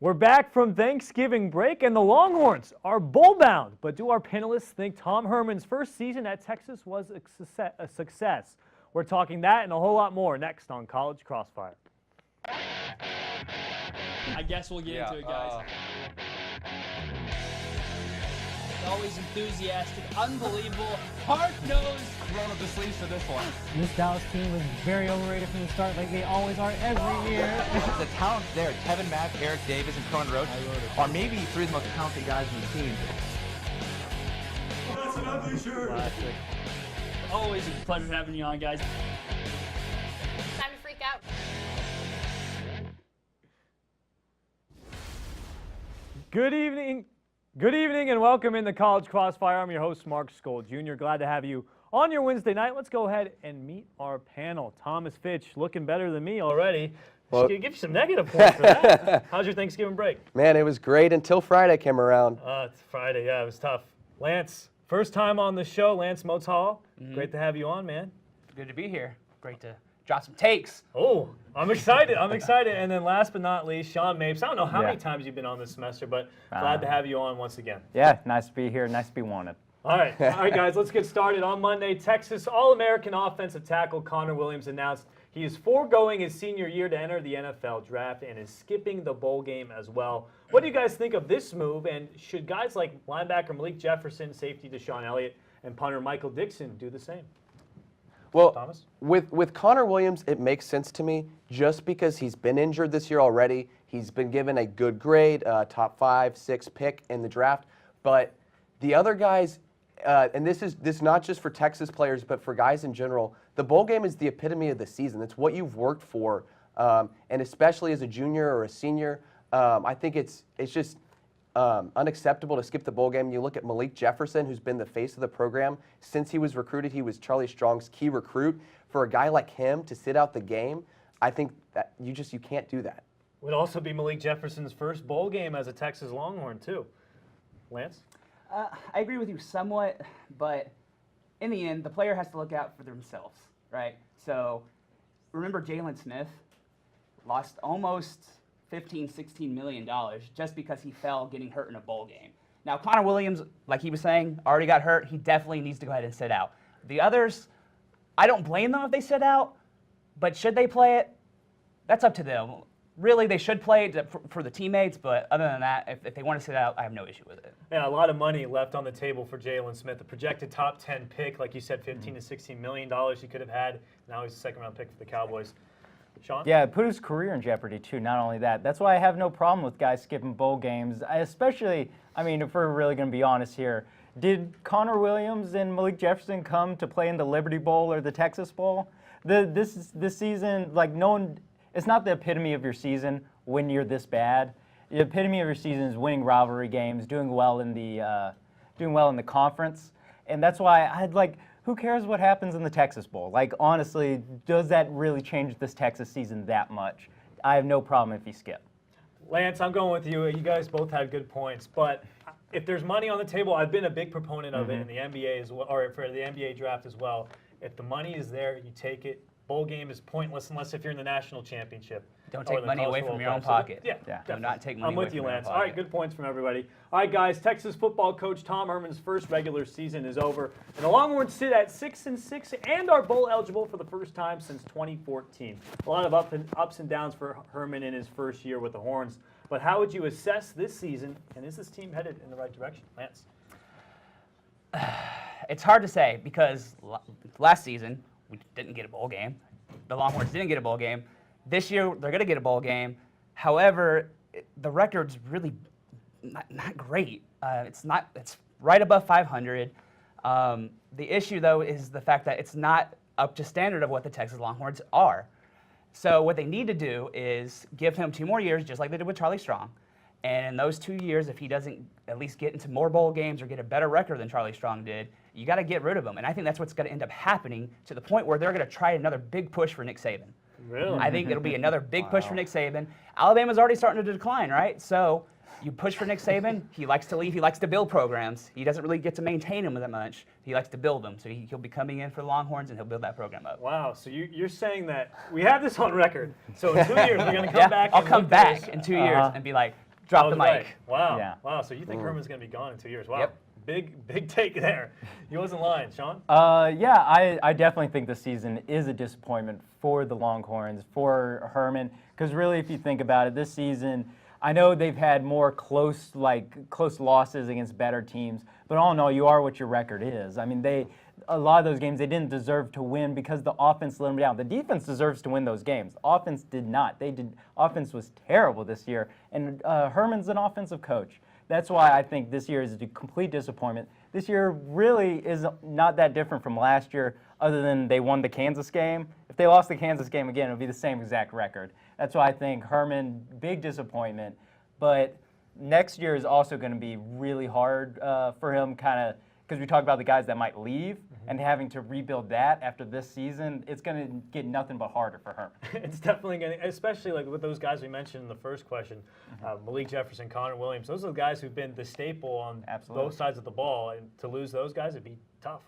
We're back from Thanksgiving break, and the Longhorns are bowl-bound. But do our panelists think Tom Herman's first season at Texas was a success? We're talking that and a whole lot more next on College Crossfire. I guess we'll get into it, guys. Always enthusiastic, unbelievable, hard-nosed. Roll up the sleeves for this one. This Dallas team was very overrated from the start, like they always are every year. The talent there, Kevin Mack, Eric Davis, and Cohen Roach are maybe three of the most talented guys in the team. That's an ugly shirt. Classic. Always a pleasure having you on, guys. Time to freak out. Good evening, and welcome into College Crossfire. I'm your host, Mark Skoll Jr. Glad to have you on your Wednesday night. Let's go ahead and meet our panel. Thomas Fitch, looking better than me already. Well, give you some negative points for that. How's your Thanksgiving break? Man, it was great until Friday came around. It's Friday, yeah, it was tough. Lance, first time on the show, Lance Motal. Great to have you on, man. Good to be here. Great to drop some takes. Oh, I'm excited. I'm excited. And then last but not least, Sean Mapes. I don't know how many times you've been on this semester, but glad to have you on once again. Yeah, nice to be here. Nice to be wanted. All right, guys, let's get started. On Monday, Texas All-American offensive tackle Connor Williams announced he is foregoing his senior year to enter the NFL draft and is skipping the bowl game as well. What do you guys think of this move? And should guys like linebacker Malik Jefferson, safety Deshaun Elliott, and punter Michael Dixon do the same? Well, Thomas? with Connor Williams, it makes sense to me just because he's been injured this year already. He's been given a good grade, top 5, 6 pick in the draft. But the other guys, and this is not just for Texas players, but for guys in general, the bowl game is the epitome of the season. It's what you've worked for, and especially as a junior or a senior, I think it's just unacceptable to skip the bowl game. You look at Malik Jefferson, who's been the face of the program since he was recruited. He was Charlie Strong's key recruit. For a guy like him to sit out the game, I think that you can't do that. Would also be Malik Jefferson's first bowl game as a Texas Longhorn, too. Lance? I agree with you somewhat, but in the end, the player has to look out for themselves, right? So remember Jalen Smith lost almost $15-16 million just because he fell getting hurt in a bowl game. Now, Connor Williams, like he was saying, already got hurt. He definitely needs to go ahead and sit out. The others, I don't blame them if they sit out, but should they play it? That's up to them. Really, they should play it for the teammates, but other than that, if they want to sit out, I have no issue with it. Yeah, a lot of money left on the table for Jalen Smith. The projected top 10 pick, like you said, $15-16 million he could have had. Now he's a second-round pick for the Cowboys. Sean? Yeah, it put his career in jeopardy, too. Not only that. That's why I have no problem with guys skipping bowl games. Especially, I mean, if we're really going to be honest here, did Connor Williams and Malik Jefferson come to play in the Liberty Bowl or the Texas Bowl? This season, like, no one, it's not the epitome of your season when you're this bad. The epitome of your season is winning rivalry games, doing well in the conference, and that's why I'd like. Who cares what happens in the Texas Bowl? Like, honestly, does that really change this Texas season that much? I have no problem if you skip. Lance, I'm going with you. You guys both had good points, but if there's money on the table, I've been a big proponent of it in the NBA as well, or for the NBA draft as well. If the money is there, you take it. Bowl game is pointless unless if you're in the national championship. Don't take money away from your own pocket. Do not take money away from your own pocket. I'm with you, Lance. All right, good points from everybody. All right, guys, Texas football coach Tom Herman's first regular season is over, and the Longhorns sit at 6-6 and are bowl eligible for the first time since 2014. A lot of ups and downs for Herman in his first year with the Horns. But how would you assess this season, and is this team headed in the right direction? Lance? It's hard to say because last season we didn't get a bowl game. The Longhorns didn't get a bowl game. This year they're going to get a bowl game. However, the record's really not great. It's right above 500. The issue, though, is the fact that it's not up to standard of what the Texas Longhorns are. So what they need to do is give him 2 more years, just like they did with Charlie Strong. And in those 2 years, if he doesn't at least get into more bowl games or get a better record than Charlie Strong did, you got to get rid of him. And I think that's what's going to end up happening to the point where they're going to try another big push for Nick Saban. Really? I think it'll be another big push for Nick Saban. Alabama's already starting to decline, right? So you push for Nick Saban. He likes to leave. He likes to build programs. He doesn't really get to maintain them that much. He likes to build them. So he'll be coming in for the Longhorns, and he'll build that program up. Wow. So you're saying that we have this on record. So in 2 years, we're going to come back. I'll come back in 2 years and be like, Drop Oh, the right. mic. Wow. Yeah. Wow. So you think Herman's going to be gone in 2 years? Wow. Yep. Big take there. He wasn't lying, Sean. Yeah, I definitely think the season is a disappointment for the Longhorns, for Herman, because really, if you think about it, this season, I know they've had more close losses against better teams, but all in all, you are what your record is. I mean, a lot of those games they didn't deserve to win because the offense let them down. The defense deserves to win those games. The offense did not. Offense was terrible this year, and Herman's an offensive coach. That's why I think this year is a complete disappointment. This year really is not that different from last year, other than they won the Kansas game. If they lost the Kansas game again, it would be the same exact record. That's why I think Herman, big disappointment. But next year is also going to be really hard for him, kind of, because we talked about the guys that might leave and having to rebuild that after this season. It's going to get nothing but harder for Herman. It's definitely going to, especially like with those guys we mentioned in the first question, Malik Jefferson, Connor Williams. Those are the guys who've been the staple on both sides of the ball, and to lose those guys, it'd be tough.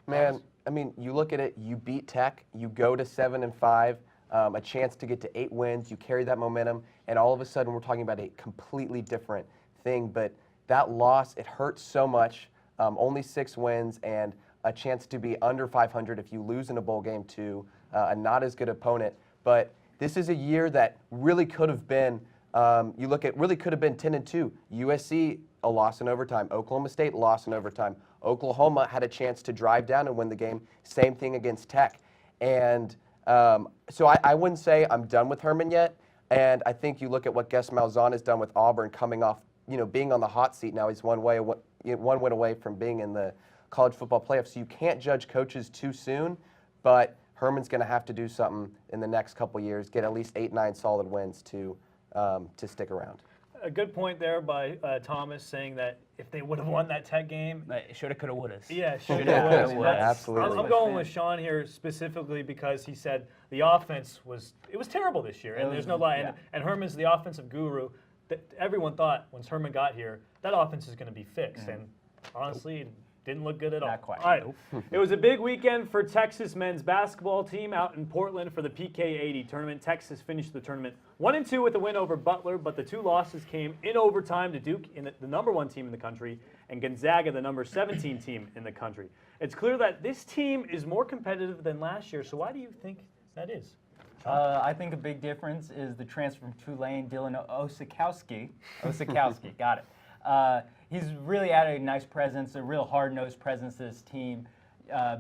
Man, I mean, you look at it. You beat Tech. You go to 7-5. A chance to get to 8 wins. You carry that momentum, and all of a sudden we're talking about a completely different thing. But that loss, it hurts so much. Only 6 wins and a chance to be under 500 if you lose in a bowl game to a not as good opponent. But this is a year that really could have been, you look at, really could have been 10-2. USC, a loss in overtime. Oklahoma State, a loss in overtime. Oklahoma had a chance to drive down and win the game. Same thing against Tech. And so I wouldn't say I'm done with Herman yet. And I think you look at what Gus Malzahn has done with Auburn, coming off, being on the hot seat now. He's one win away from being in the college football playoffs. So you can't judge coaches too soon, but Herman's going to have to do something in the next couple years, get at least 8-9 solid wins to stick around. A good point there by Thomas, saying that if they would have won that Tech game, Shoulda, coulda, woulda. yeah, should Yeah, have. woulda. Absolutely. I'm going with Sean here specifically because he said the offense was terrible this year, and there's no lie. yeah. And Herman's the offensive guru. Everyone thought when Herman got here that offense is going to be fixed, and honestly, it didn't look good at all. Not quite. All right. It was a big weekend for Texas men's basketball team out in Portland for the PK80 tournament. Texas finished the tournament 1-2 with a win over Butler, but the 2 losses came in overtime to Duke, the number 1 team in the country, and Gonzaga, the number 17 team in the country. It's clear that this team is more competitive than last year, so why do you think that is? I think a big difference is the transfer from Tulane, Dylan Osikowski. Got it. He's really added a nice presence, a real hard-nosed presence to this team.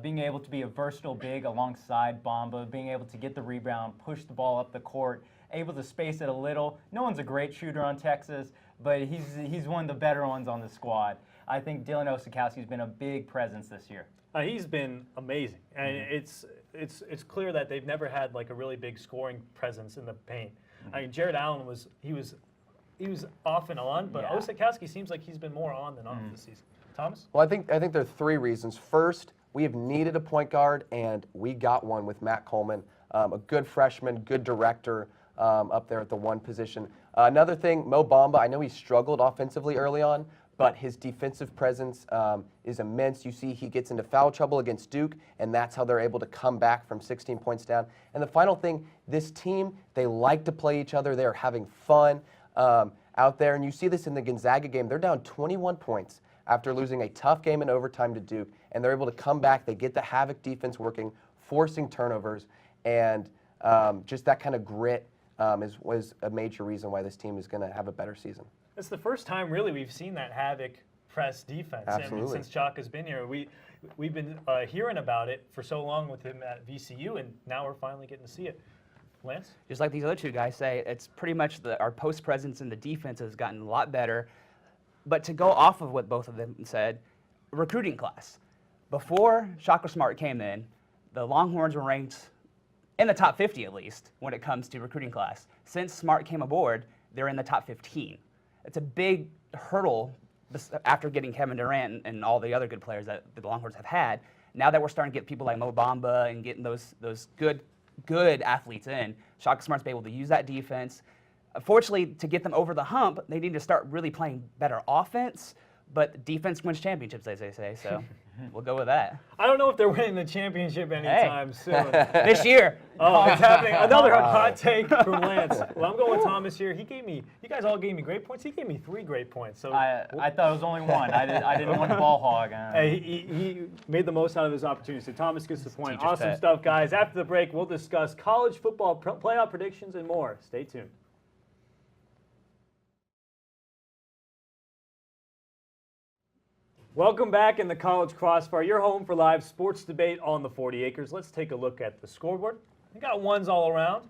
Being able to be a versatile big alongside Bamba, being able to get the rebound, push the ball up the court, able to space it a little. No one's a great shooter on Texas, but he's one of the better ones on the squad. I think Dylan Osikowski's been a big presence this year. He's been amazing, and it's clear that they've never had like a really big scoring presence in the paint. I mean, Jared Allen was off and on, but Yeah. Osikowski seems like he's been more on than off this season. Thomas? Well, I think there are 3 reasons. First, we have needed a point guard, and we got one with Matt Coleman, a good freshman, good director up there at the 1 position. Another thing, Mo Bamba, I know he struggled offensively early on, but his defensive presence is immense. You see he gets into foul trouble against Duke, and that's how they're able to come back from 16 points down. And the final thing, this team, they like to play each other. They're having fun out there, and you see this in the Gonzaga game. They're down 21 points after losing a tough game in overtime to Duke, and they're able to come back. They get the havoc defense working, forcing turnovers, and just that kind of grit was a major reason why this team is going to have a better season. It's the first time really we've seen that havoc press defense. Absolutely. I mean, since Chaka's been here, we've been hearing about it for so long with him at VCU, and now we're finally getting to see it. Lance? Just like these other 2 guys say, it's pretty much our post presence in the defense has gotten a lot better. But to go off of what both of them said, recruiting class. Before Shaka Smart came in, the Longhorns were ranked in the top 50 at least when it comes to recruiting class. Since Smart came aboard, they're in the top 15. It's a big hurdle after getting Kevin Durant and all the other good players that the Longhorns have had. Now that we're starting to get people like Mo Bamba and getting those good athletes in, Shaka Smart's been able to use that defense. Unfortunately, to get them over the hump, they need to start really playing better offense, but defense wins championships, as they say. So we'll go with that. I don't know if they're winning the championship anytime soon. This year. Oh, it's happening. Another hot take from Lance. Well, I'm going with Thomas here. You guys all gave me great points. He gave me 3 great points. So I thought it was only one. I didn't want to ball hog. Hey, he made the most out of his opportunity. So Thomas gets the point. Teacher's Awesome pet. stuff, guys. After the break, we'll discuss college football playoff predictions and more. Stay tuned. Welcome back in the College Crossfire, your home for live sports debate on the 40 acres. Let's take a look at the scoreboard. We got ones all around.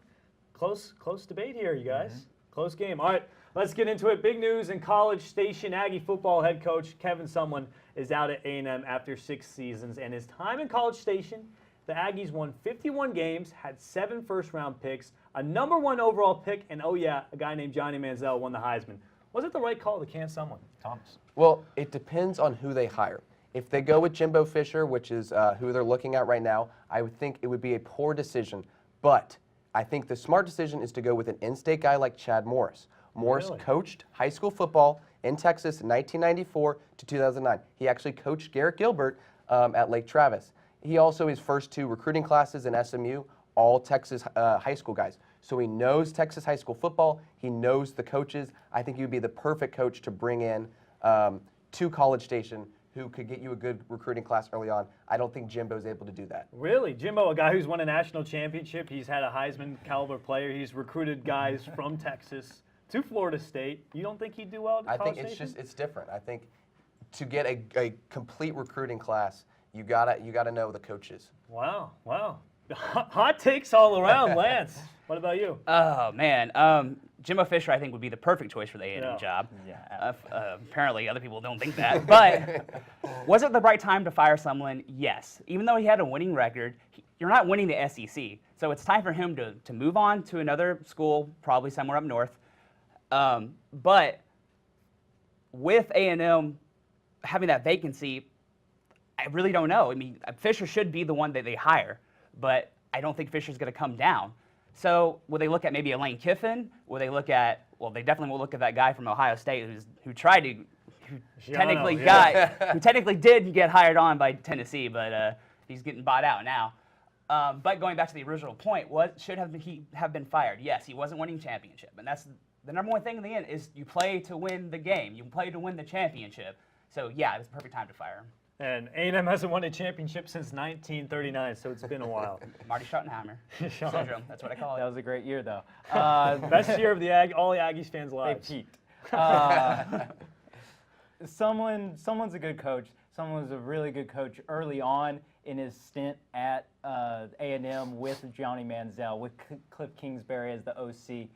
Close debate here, you guys. Close game. All right, let's get into it. Big news in College Station. Aggie football head coach Kevin Sumlin is out at A&M after 6 seasons. And his time in College Station, the Aggies won 51 games, had 7 first-round picks, a #1 overall pick, and, oh yeah, a guy named Johnny Manziel won the Heisman. Was it the right call to can Sumlin? Thomas. Well, it depends on who they hire. If they go with Jimbo Fisher, which is who they're looking at right now, I would think it would be a poor decision. But I think the smart decision is to go with an in-state guy like Chad Morris. Morris Really? coached high school football in Texas in 1994 to 2009. He actually coached Garrett Gilbert at Lake Travis. He also, his first 2 recruiting classes in SMU, all Texas high school guys. So he knows Texas high school football. He knows the coaches. I think he would be the perfect coach to bring in to College Station who could get you a good recruiting class early on. I don't think Jimbo's able to do that. Really? Jimbo, a guy who's won a national championship. He's had a Heisman caliber player. He's recruited guys from Texas to Florida State. You don't think he'd do well at I College think Station? it's different. I think to get a complete recruiting class, you gotta know the coaches. Wow. Hot takes all around. Lance, what about you? Oh, man. Jimbo Fisher, I think, would be the perfect choice for the A&M Yeah. job. Yeah. Apparently, other people don't think that. But was it the right time to fire Sumlin? Yes. Even though he had a winning record, you're not winning the SEC. So it's time for him to move on to another school, probably somewhere up north. But with A&M having that vacancy, I really don't know. I mean, Fisher should be the one that they hire, but I don't think Fisher's going to come down. So will they look at maybe a Lane Kiffin? Will they look at, well, they definitely will look at that guy from Ohio State who technically did get hired on by Tennessee, but he's getting bought out now. But going back to the original point, should he have been fired? Yes, he wasn't winning championship, and that's the #1 thing in the end is you play to win the game. You play to win the championship. So yeah, it's the perfect time to fire him. And A&M hasn't won a championship since 1939, so it's been a while. Marty Schottenheimer syndrome. That's what I call it. That was a great year, though. Best year of all the Aggies fans' They lives. peaked. Someone's a good coach. Someone was a really good coach early on in his stint at A&M with Johnny Manziel, with Cliff Kingsbury as the OC.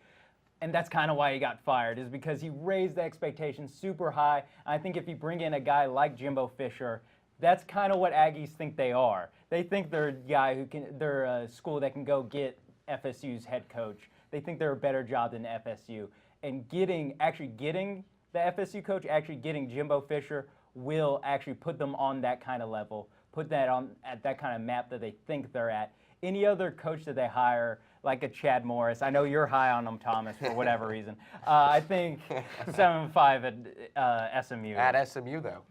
And that's kind of why he got fired, is because he raised the expectations super high. I think if you bring in a guy like Jimbo Fisher, that's kind of what Aggies think they are. They think they're a guy they're a school that can go get FSU's head coach. They think they're a better job than FSU. And actually getting the FSU coach, actually getting Jimbo Fisher, will actually put them on that kind of level, put that on at that kind of map that they think they're at. Any other coach that they hire, like a Chad Morris, I know you're high on him, Thomas, for whatever reason. I think 7-5 at SMU. At SMU, though.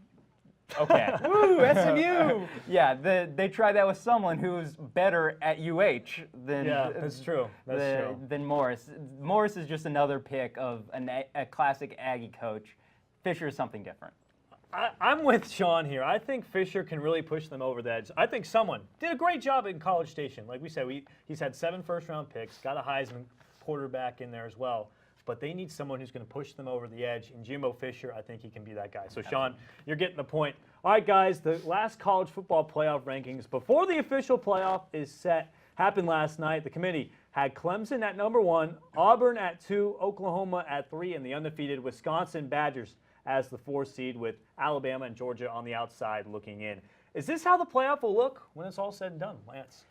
Okay. Woo, SMU! Yeah, they tried that with someone who's better at UH than that's true. than Morris. Morris is just another pick of a classic Aggie coach. Fisher is something different. I'm with Sean here. I think Fisher can really push them over the edge. I think someone did a great job in College Station. Like we said, he's had 7 first-round picks, got a Heisman quarterback in there as well. But they need someone who's going to push them over the edge. And Jimbo Fisher, I think he can be that guy. So, Sean, you're getting the point. All right, guys, the last college football playoff rankings before the official playoff is set happened last night. The committee had Clemson at #1, Auburn at 2, Oklahoma at 3, and the undefeated Wisconsin Badgers as the 4th seed with Alabama and Georgia on the outside looking in. Is this how the playoff will look when it's all said and done, Lance?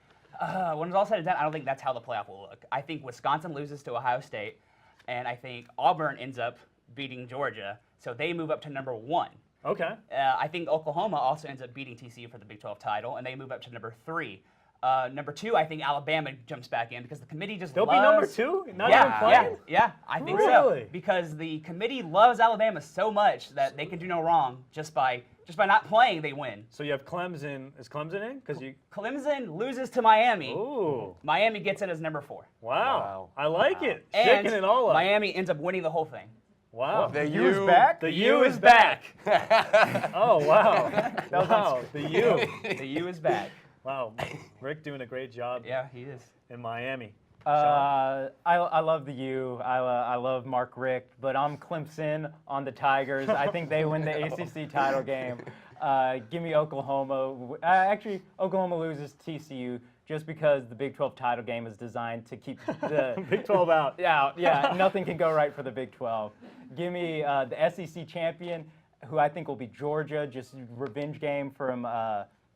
When it's all said and done, I don't think that's how the playoff will look. I think Wisconsin loses to Ohio State, and I think Auburn ends up beating Georgia, so they move up to #1. Okay. I think Oklahoma also ends up beating TCU for the Big 12 title, and they move up to #3. #2, I think Alabama jumps back in because the committee just They'll loves... be #2? Not even playing? Yeah, I think Really? so. Because the committee loves Alabama so much that they can do no wrong just by Just by not playing, they win. So you have Clemson. Is Clemson in? Because you. Clemson loses to Miami. Ooh. Miami gets in as number 4. Wow. I like it. And Shaking it all up. Miami ends up winning the whole thing. Wow. The U is U. back? The U is back. Oh, wow. Wow. The U. The U is back. Wow. Rick doing a great job Yeah, he is. in Miami. I love the U. I love Mark Richt, but I'm Clemson on the Tigers. I think they win the ACC title game. Give me Oklahoma. Actually, Oklahoma loses TCU just because the Big 12 title game is designed to keep the Big 12 out. Yeah, nothing can go right for the Big 12. Give me the SEC champion, who I think will be Georgia, just revenge game from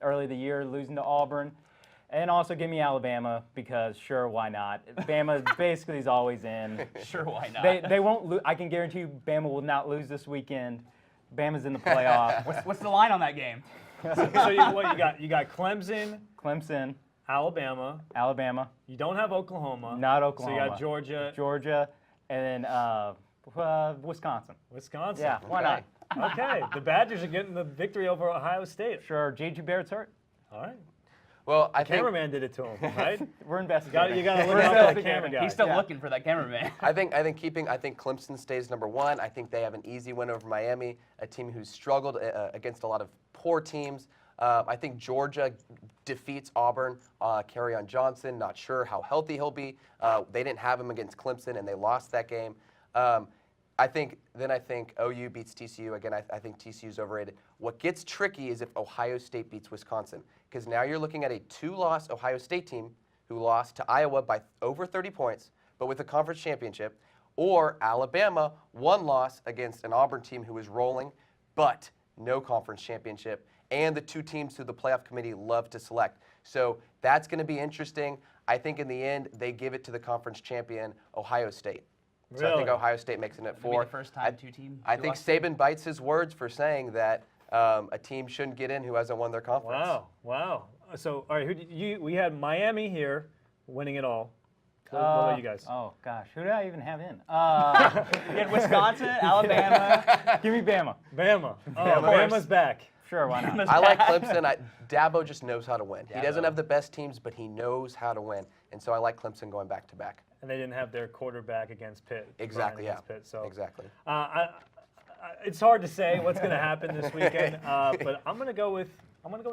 early the year, losing to Auburn. And also give me Alabama because sure, why not? Bama basically is always in. Sure, why not? They won't lose. I can guarantee you Bama will not lose this weekend. Bama's in the playoff. What's the line on that game? So what you got? You got Clemson, Clemson, Alabama. You don't have Oklahoma. Not Oklahoma. So you got Georgia. And then Wisconsin. Wisconsin. Yeah, why not? Okay. The Badgers are getting the victory over Ohio State. Sure, J.G. Barrett's hurt. All right. Well, I think Cameraman did it to him, right? We're investigating. You got to look We're out for that investigating. camera guy. He's still Yeah. looking for that cameraman. I think Clemson stays number 1. I think they have an easy win over Miami, a team who's struggled against a lot of poor teams. I think Georgia defeats Auburn. Kerryon Johnson, not sure how healthy he'll be. They didn't have him against Clemson, and they lost that game. I think OU beats TCU. Again, I think TCU's overrated. What gets tricky is if Ohio State beats Wisconsin, because now you're looking at a 2-loss Ohio State team who lost to Iowa by over 30 points, but with a conference championship, or Alabama, 1 loss against an Auburn team who is rolling, but no conference championship, and the 2 teams who the playoff committee love to select. So that's going to be interesting. I think in the end, they give it to the conference champion, Ohio State. So I think Really? Ohio State makes it at 4. Maybe the first time I think Saban bites his words for saying that a team shouldn't get in who hasn't won their conference. Wow. So, all right, we had Miami here winning it all. What about you guys? Oh, gosh. Who did I even have in? You had Wisconsin, Alabama. Give me Bama. Bama. Oh, Bama's back. Sure, why not? I like Clemson. Dabo just knows how to win. He doesn't Dabo. have the best teams, but he knows how to win. And so I like Clemson going back to back. And they didn't have their quarterback against Pitt. Exactly, Against yeah. Pitt, so. Exactly. It's hard to say what's going to happen this weekend, but I'm going to go with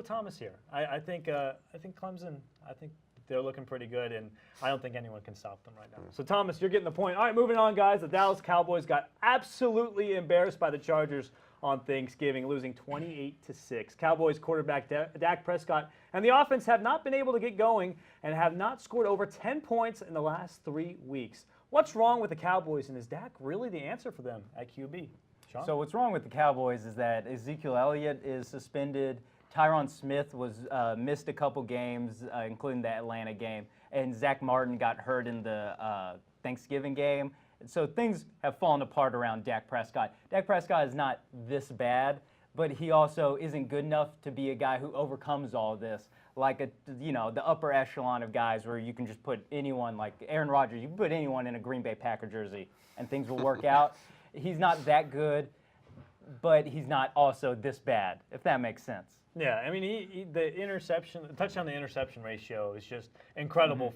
Thomas here. I think Clemson. I think they're looking pretty good, and I don't think anyone can stop them right now. So Thomas, you're getting the point. All right, moving on, guys. The Dallas Cowboys got absolutely embarrassed by the Chargers on Thanksgiving, losing 28-6. Cowboys quarterback Dak Prescott and the offense have not been able to get going and have not scored over 10 points in the last 3 weeks. What's wrong with the Cowboys, and is Dak really the answer for them at QB? Sean? So what's wrong with the Cowboys is that Ezekiel Elliott is suspended. Tyron Smith was missed a couple games, including the Atlanta game, and Zach Martin got hurt in the Thanksgiving game. So things have fallen apart around Dak Prescott. Dak Prescott is not this bad, but he also isn't good enough to be a guy who overcomes all of this, like the upper echelon of guys where you can just put anyone, like Aaron Rodgers, you can put anyone in a Green Bay Packer jersey and things will work out. He's not that good, but he's not also this bad, if that makes sense. Yeah, I mean, the touchdown to interception ratio is just incredible.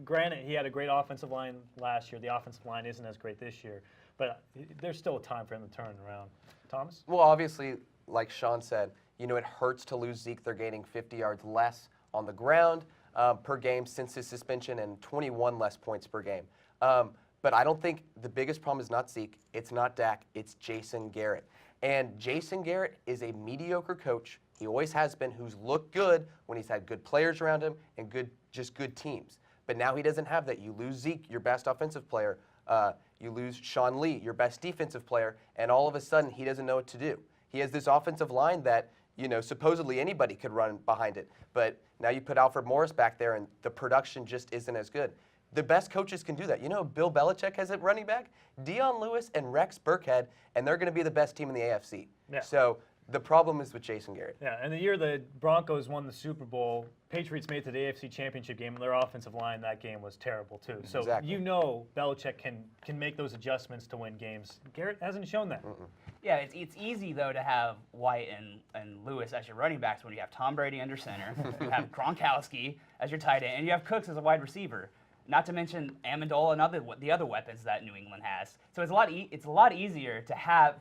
Granted, he had a great offensive line last year. The offensive line isn't as great this year, but there's still a time for him to turn around. Thomas? Well, obviously, like Sean said, it hurts to lose Zeke. They're gaining 50 yards less on the ground per game since his suspension and 21 less points per game. But I don't think the biggest problem is not Zeke. It's not Dak. It's Jason Garrett. And Jason Garrett is a mediocre coach. He always has been, who's looked good when he's had good players around him and just good teams. But now he doesn't have that. You lose Zeke, your best offensive player. You lose Sean Lee, your best defensive player, and all of a sudden he doesn't know what to do. He has this offensive line that, supposedly anybody could run behind it. But now you put Alfred Morris back there and the production just isn't as good. The best coaches can do that. Bill Belichick has a running back, Deion Lewis and Rex Burkhead, and they're going to be the best team in the AFC. Yeah. So The problem is with Jason Garrett. Yeah, and the year the Broncos won the Super Bowl, Patriots made it to the AFC Championship game, and their offensive line that game was terrible too. So Exactly. you know Belichick can make those adjustments to win games. Garrett hasn't shown that. Yeah, it's easy though to have White and Lewis as your running backs when you have Tom Brady under center, you have Gronkowski as your tight end, and you have Cooks as a wide receiver. Not to mention Amendola and the other weapons that New England has. So it's a lot easier to have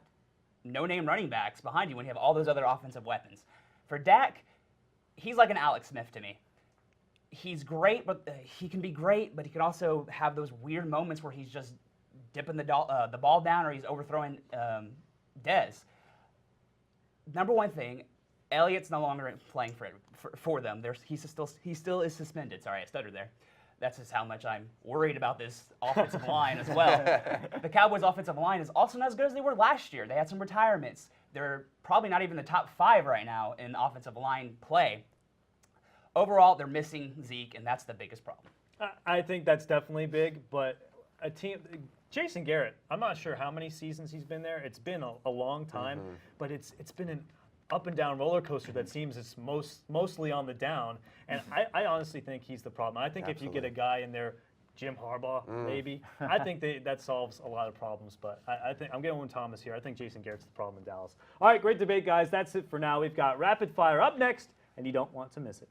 no-name running backs behind you when you have all those other offensive weapons. For Dak, he's like an Alex Smith to me. He's great, but he can be great, but he can also have those weird moments where he's just dipping the ball down or he's overthrowing Dez. Number one thing, Elliott's no longer playing for them. He still is suspended. Sorry, I stuttered there. That's just how much I'm worried about this offensive line as well. The Cowboys' offensive line is also not as good as they were last year. They had some retirements. They're probably not even the top 5 right now in offensive line play. Overall, they're missing Zeke, and that's the biggest problem. I think that's definitely big, but a team, Jason Garrett, I'm not sure how many seasons he's been there. It's been a long time, but it's been an up and down roller coaster that seems it's mostly on the down. And I honestly think he's the problem. I think if you get a guy in there, Jim Harbaugh, maybe, I think that solves a lot of problems. But I think I'm getting with Thomas here. I think Jason Garrett's the problem in Dallas. All right, great debate, guys. That's it for now. We've got Rapid Fire up next, and you don't want to miss it.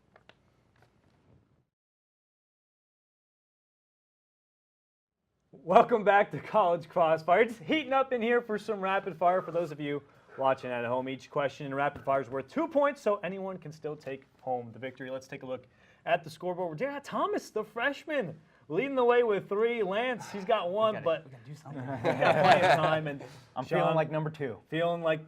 Welcome back to College Crossfire. It's heating up in here for some Rapid Fire for those of you watching at home. Each question in Rapid Fire is worth 2 points, so anyone can still take home the victory. Let's take a look at the scoreboard. Yeah, Thomas, the freshman, leading the way with 3. Lance, he's got 1, but we gotta do something. he's got plenty of time. And I'm Sean, feeling like number 2. feeling like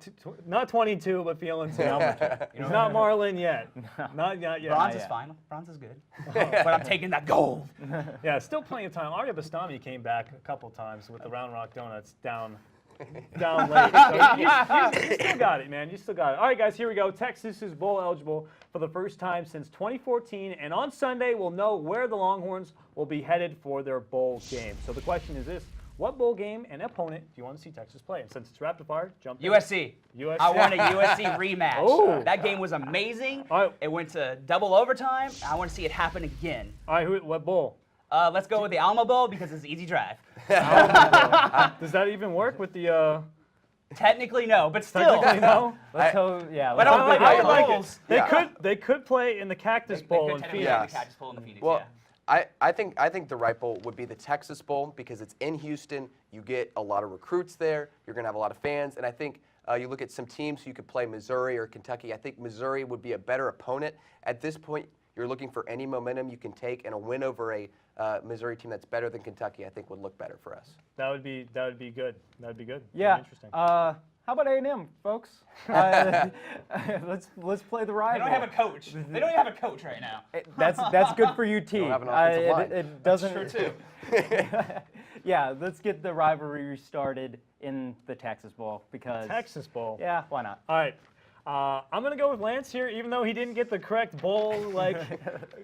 not 22, but feeling number 2. He's not Marlin yet. Not yet. Bronze is fine. Bronze is good. But I'm taking that gold. Yeah, still plenty of time. Arya Bastami came back a couple times with the Round Rock Donuts down late. So you still got it, man. You still got it. All right, guys, here we go. Texas is bowl eligible for the first time since 2014, and on Sunday we'll know where the Longhorns will be headed for their bowl game. So the question is this: what bowl game and opponent do you want to see Texas play? And since it's rapid fire, jump in. USC. I want a USC rematch. Oh. That game was amazing. All right. It went to double overtime. I want to see it happen again. All right, what bowl? Let's go with the Alamo Bowl because it's an easy drive. Does that even work with the? Technically, no, but still. Technically, no. Let's hope, yeah. But let's I hope would they get like it. it. They Yeah. they could play in the Cactus Bowl in Phoenix. Yes. The Cactus Bowl in the Phoenix, Well, yeah. I think the right bowl would be the Texas Bowl because it's in Houston. You get a lot of recruits there. You're going to have a lot of fans. And I think you look at some teams, you could play Missouri or Kentucky. I think Missouri would be a better opponent. At this point, you're looking for any momentum you can take, and a win over a Missouri team that's better than Kentucky, I think, would look better for us. That would be good. That would be good. Yeah. Interesting. How about A&M, folks? Let's play the They rival. don't have a coach. They don't even have a coach right now. That's good for UT. Don't have an offensive line. It doesn't. Sure, too. Yeah, let's get the rivalry restarted in the Texas Bowl because. Texas Bowl. Yeah, why not? All right. I'm going to go with Lance here, even though he didn't get the correct bowl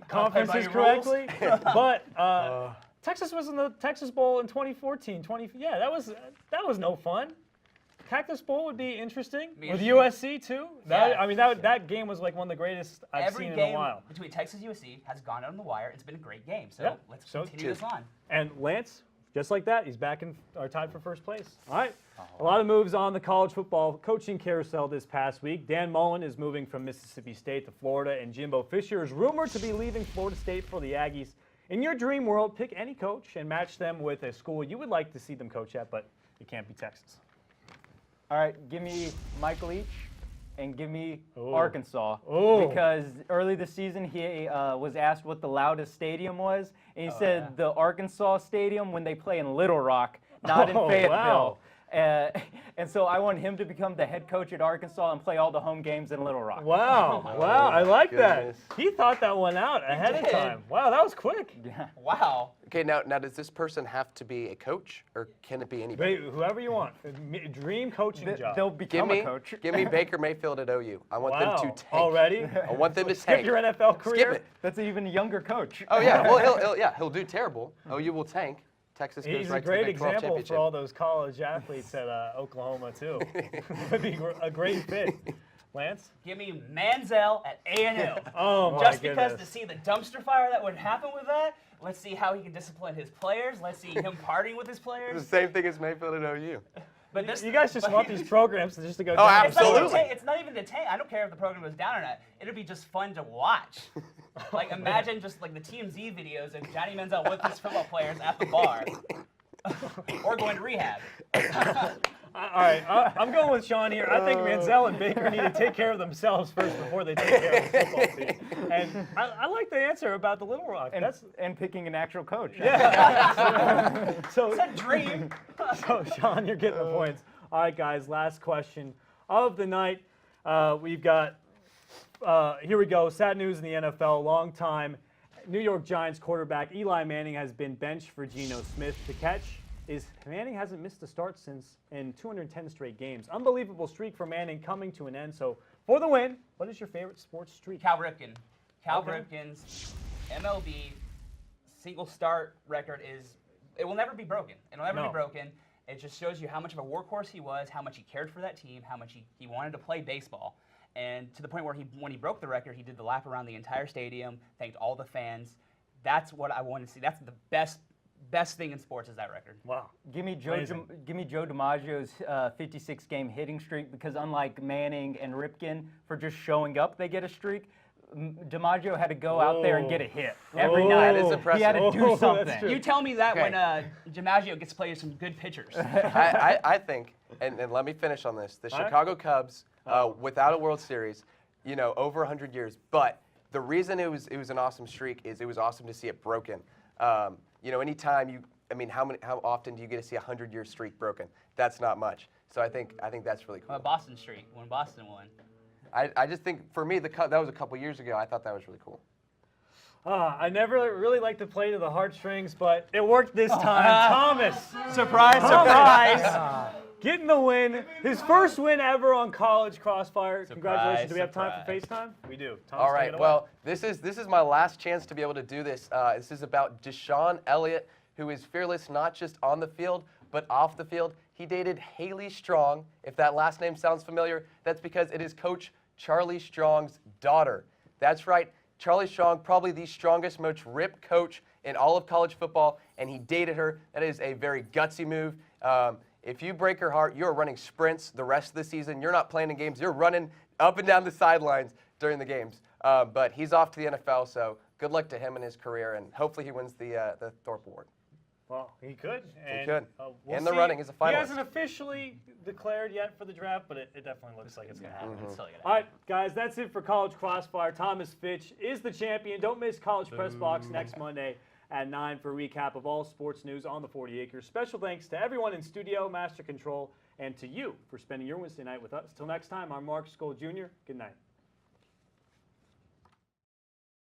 conferences your rules. correctly. But Texas was in the Texas Bowl in 2014. Yeah, that was no fun. Cactus Bowl would be interesting with USC too. That game was like one of the greatest I've Every seen in game a while. between Texas and USC has gone on the wire. It's been a great game. So Yeah. let's So continue this on. And Lance, just like that, he's back in or tied for first place. All right. A lot of moves on the college football coaching carousel this past week. Dan Mullen is moving from Mississippi State to Florida, and Jimbo Fisher is rumored to be leaving Florida State for the Aggies. In your dream world, pick any coach and match them with a school you would like to see them coach at, but it can't be Texas. All right, give me Mike Leach and give me Ooh. Arkansas. Ooh. Because early this season he was asked what the loudest stadium was, and he said the Arkansas Stadium when they play in Little Rock, not in Oh, Fayetteville. wow. And so I want him to become the head coach at Arkansas and play all the home games in Little Rock. Wow. Wow. I like goodness. that. He thought that one out ahead of did. time. Wow, that was quick. Wow. Okay, now does this person have to be a coach, or can it be anybody? Whoever you want. Dream coaching job. They'll Give become a coach. give me Baker Mayfield at OU. I want Wow. them to tank. Already? I want them to Skip tank. your NFL career? Skip it. That's an even younger coach. Oh yeah, well he'll do terrible. OU will tank. Texas goes He's right a to great the Big 12 example championship. for all those college athletes at Oklahoma, too. Would be a great fit. Lance? Give me Manziel at A&M. Oh, my Just because goodness. to see the dumpster fire that would happen with that, let's see how he can discipline his players. Let's see him partying with his The players. same thing as Mayfield and OU. But this, You guys just but- want these programs just to go Oh, down. absolutely. It's not even to tank. I don't care if the program goes down or not. It'll be just fun to watch. Like imagine just like the TMZ videos of Johnny Manziel with his football players at the bar, or going to rehab. All right, I'm going with Sean here. I think Manziel and Baker need to take care of themselves first before they take care of the football team. And I like the answer about the Little Rock. And picking an actual coach. So, It's a dream. so Sean, you're getting the points. All right, guys, last question of the night. We've got, here we go, sad news in the NFL. Long time New York Giants quarterback Eli Manning has been benched for Geno Smith. The catch is Manning hasn't missed a start since in 210 straight games. Unbelievable streak for Manning coming to an end. So for the win, what is your favorite sports streak? Cal Ripken. Cal Okay. Ripken's MLB single start record it will never be broken. It'll never No. be broken. It just shows you how much of a workhorse he was, how much he cared for that team, how much he wanted to play baseball. And to the point where when he broke the record, he did the lap around the entire stadium, thanked all the fans. That's what I want to see. That's the best thing in sports is that record. Wow. Give me Joe Amazing. DiMaggio's 56-game hitting streak, because unlike Manning and Ripken, for just showing up, they get a streak. DiMaggio had to go out there and get a hit every Whoa. night. That is impressive. He had to do Oh, that's something. true. You tell me that Okay. when DiMaggio gets to play some good pitchers. I think, and let me finish on this. The All right. Chicago Cubs, without a World Series, over 100 years. But the reason it was an awesome streak is it was awesome to see it broken. Anytime how often do you get to see a 100-year streak broken? That's not much. So I think that's really cool. Boston streak when Boston won. I just think for me that was a couple years ago. I thought that was really cool. I never really liked to play to the heartstrings, but it worked this time. Thomas. Surprise, Thomas. surprise. Getting the win. His first win ever on college Crossfire. Congratulations. Do we have time for surprise. FaceTime? We do. Thomas, All take right. it away. Well, this is my last chance to be able to do this. This is about Deshaun Elliott, who is fearless not just on the field but off the field. He dated Haley Strong. If that last name sounds familiar, that's because it is Coach Charlie Strong's daughter. That's right. Charlie Strong, probably the strongest, most ripped coach in all of college football, and he dated her. That is a very gutsy move. If you break her heart, you're running sprints the rest of the season. You're not playing in games. You're running up and down the sidelines during the games. But he's off to the NFL, so good luck to him in his career, and hopefully he wins the Thorpe Award. Well, he could. And, could. We'll In the see. running as a He finalist. hasn't officially declared yet for the draft, but it definitely looks like it's going to happen. It's still gonna All right, guys, that's it for College Crossfire. Thomas Fitch is the champion. Don't miss College Press Box next Monday at 9 for a recap of all sports news on the 40 Acres. Special thanks to everyone in studio, Master Control, and to you for spending your Wednesday night with us. Till next time, I'm Mark Skoll Jr. Good night.